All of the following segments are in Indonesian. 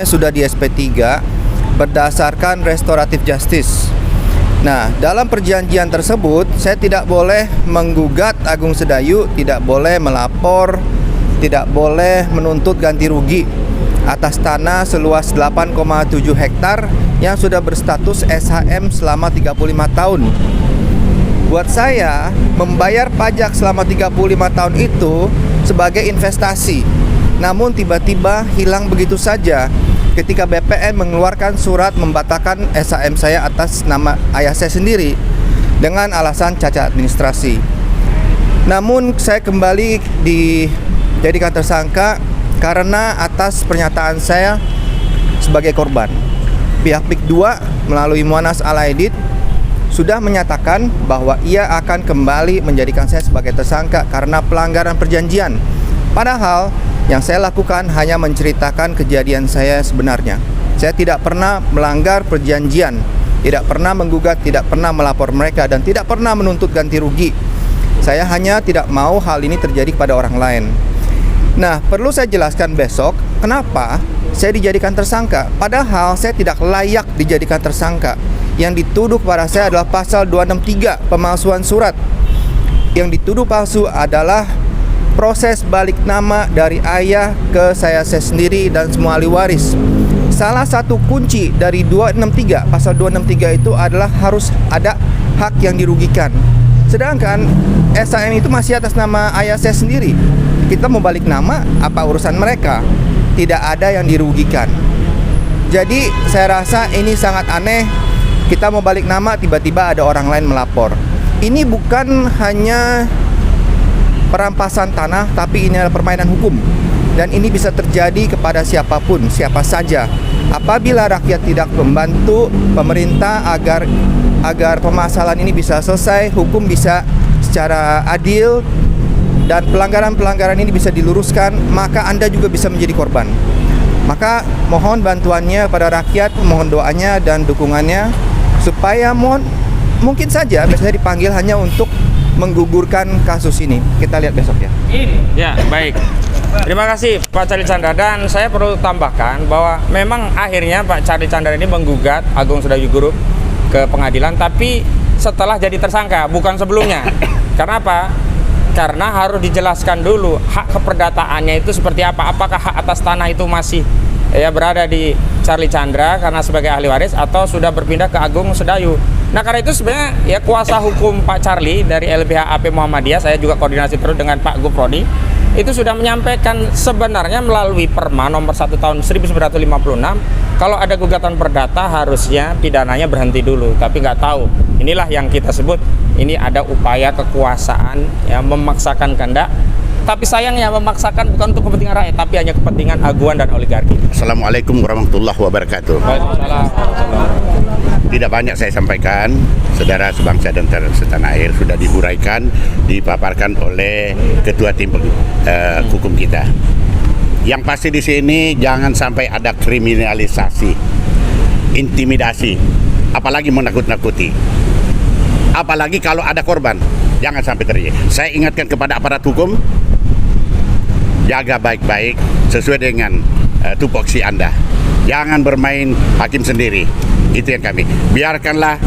sudah di SP3 berdasarkan restoratif justice. Nah, dalam perjanjian tersebut saya tidak boleh menggugat Agung Sedayu, tidak boleh melapor, tidak boleh menuntut ganti rugi atas tanah seluas 8,7 hektar yang sudah berstatus SHM selama 35 tahun. Buat saya, membayar pajak selama 35 tahun itu sebagai investasi. Namun tiba-tiba hilang begitu saja ketika BPN mengeluarkan surat membatalkan SHM saya atas nama ayah saya sendiri dengan alasan cacat administrasi. Namun saya kembali dijadikan tersangka karena atas pernyataan saya sebagai korban. Pihak PIK 2 melalui Muanas Al-Aidid sudah menyatakan bahwa ia akan kembali menjadikan saya sebagai tersangka karena pelanggaran perjanjian. Padahal yang saya lakukan hanya menceritakan kejadian saya sebenarnya. Saya tidak pernah melanggar perjanjian, tidak pernah menggugat, tidak pernah melapor mereka, dan tidak pernah menuntut ganti rugi. Saya hanya tidak mau hal ini terjadi kepada orang lain. Nah, perlu saya jelaskan besok kenapa saya dijadikan tersangka. Padahal saya tidak layak dijadikan tersangka. Yang dituduh kepada saya adalah pasal 263, pemalsuan surat. Yang dituduh palsu adalah proses balik nama dari ayah ke saya sendiri dan semua ahli waris. Salah satu kunci dari 263, pasal 263 itu adalah harus ada hak yang dirugikan. Sedangkan SHM itu masih atas nama ayah saya sendiri. Kita mau balik nama, apa urusan mereka? Tidak ada yang dirugikan. Jadi saya rasa ini sangat aneh. Kita mau balik nama, tiba-tiba ada orang lain melapor. Ini bukan hanya perampasan tanah, tapi ini adalah permainan hukum. Dan ini bisa terjadi kepada siapapun, siapa saja. Apabila rakyat tidak membantu pemerintah agar permasalahan ini bisa selesai, hukum bisa secara adil, dan pelanggaran-pelanggaran ini bisa diluruskan, maka Anda juga bisa menjadi korban. Maka mohon bantuannya pada rakyat, mohon doanya dan dukungannya, supaya mungkin saja biasanya dipanggil hanya untuk menggugurkan kasus ini. Kita lihat besok ya. Ya, baik. Terima kasih Pak Charlie Chandra. Dan saya perlu tambahkan bahwa memang akhirnya Pak Charlie Chandra ini menggugat Agung Sedayu Group ke pengadilan, tapi setelah jadi tersangka, bukan sebelumnya. Karena apa? Karena harus dijelaskan dulu hak keperdataannya itu seperti apa. Apakah hak atas tanah itu masih berada di Charlie Chandra karena sebagai ahli waris, atau sudah berpindah ke Agung Sedayu. Nah, karena itu sebenarnya kuasa hukum Pak Charlie dari LBH AP Muhammadiyah, saya juga koordinasi terus dengan Pak Guprodi, itu sudah menyampaikan sebenarnya melalui Perma nomor 1 tahun 1956, kalau ada gugatan perdata harusnya pidananya berhenti dulu. Tapi nggak tahu, inilah yang kita sebut ini ada upaya kekuasaan yang memaksakan kehendak. Tapi sayangnya memaksakan bukan untuk kepentingan rakyat, tapi hanya kepentingan aguan dan oligarki. Assalamualaikum warahmatullahi wabarakatuh. Tidak banyak saya sampaikan, saudara sebangsa dan setanah air, sudah dihuraikan, dipaparkan oleh ketua tim hukum kita. Yang pasti di sini jangan sampai ada kriminalisasi, intimidasi, apalagi menakut-nakuti. Apalagi kalau ada korban, jangan sampai terjadi. Saya ingatkan kepada aparat hukum, jaga baik-baik sesuai dengan tupoksi Anda. Jangan bermain hakim sendiri. Itu yang kami. Biarkanlah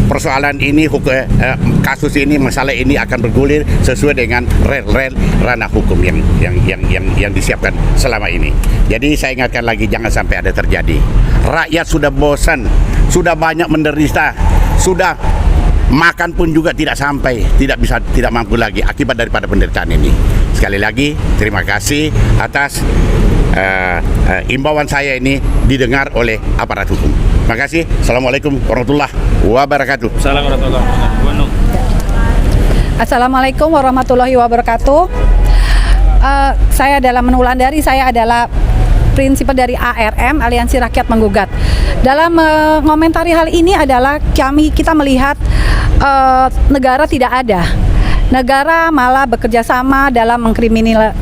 persoalan ini, kasus ini, masalah ini akan bergulir sesuai dengan rel ranah hukum yang disiapkan selama ini. Jadi saya ingatkan lagi, jangan sampai ada terjadi. Rakyat sudah bosan, sudah banyak menderita, sudah makan pun juga tidak mampu lagi akibat daripada penderitaan ini. Sekali lagi terima kasih atas imbauan saya ini didengar oleh aparat hukum. Terima kasih. Assalamualaikum warahmatullahi wabarakatuh. Assalamualaikum warahmatullahi wabarakatuh. Saya adalah Menulandari, saya adalah prinsip dari ARM, Aliansi Rakyat Menggugat. Dalam mengomentari hal ini adalah kita melihat negara tidak ada. Negara malah bekerja sama dalam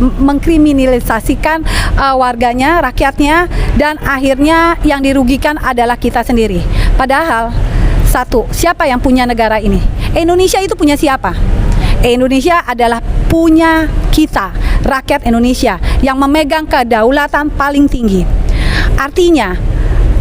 mengkriminalisasikan warganya, rakyatnya, dan akhirnya yang dirugikan adalah kita sendiri. Padahal, satu, siapa yang punya negara ini? Indonesia itu punya siapa? Indonesia adalah punya kita, rakyat Indonesia yang memegang kedaulatan paling tinggi. Artinya,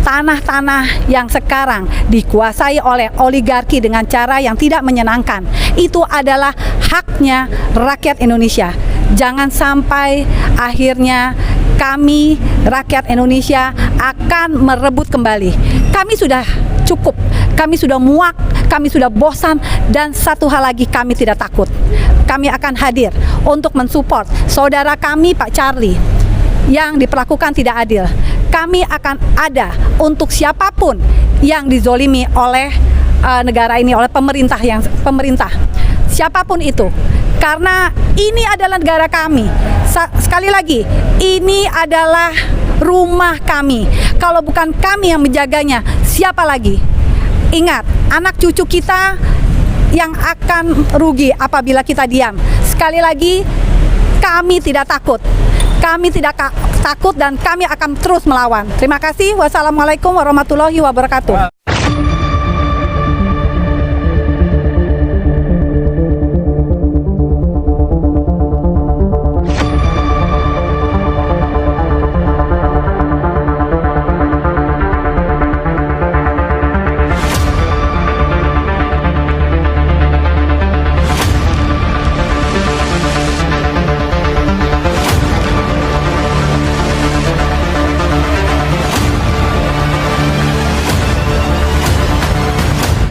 tanah-tanah yang sekarang dikuasai oleh oligarki dengan cara yang tidak menyenangkan, itu adalah haknya rakyat Indonesia. Jangan sampai akhirnya kami, rakyat Indonesia, akan merebut kembali. Kami sudah cukup, kami sudah muak, kami sudah bosan, dan satu hal lagi, kami tidak takut. Kami akan hadir untuk mensupport saudara kami Pak Charlie yang diperlakukan tidak adil. Kami akan ada untuk siapapun yang dizolimi oleh negara ini, oleh pemerintah, siapapun itu, karena ini adalah negara kami. Sekali lagi, ini adalah rumah kami. Kalau bukan kami yang menjaganya, siapa lagi? Ingat, anak cucu kita yang akan rugi apabila kita diam. Sekali lagi, kami tidak takut. Kami tidak takut dan kami akan terus melawan. Terima kasih. Wassalamualaikum warahmatullahi wabarakatuh.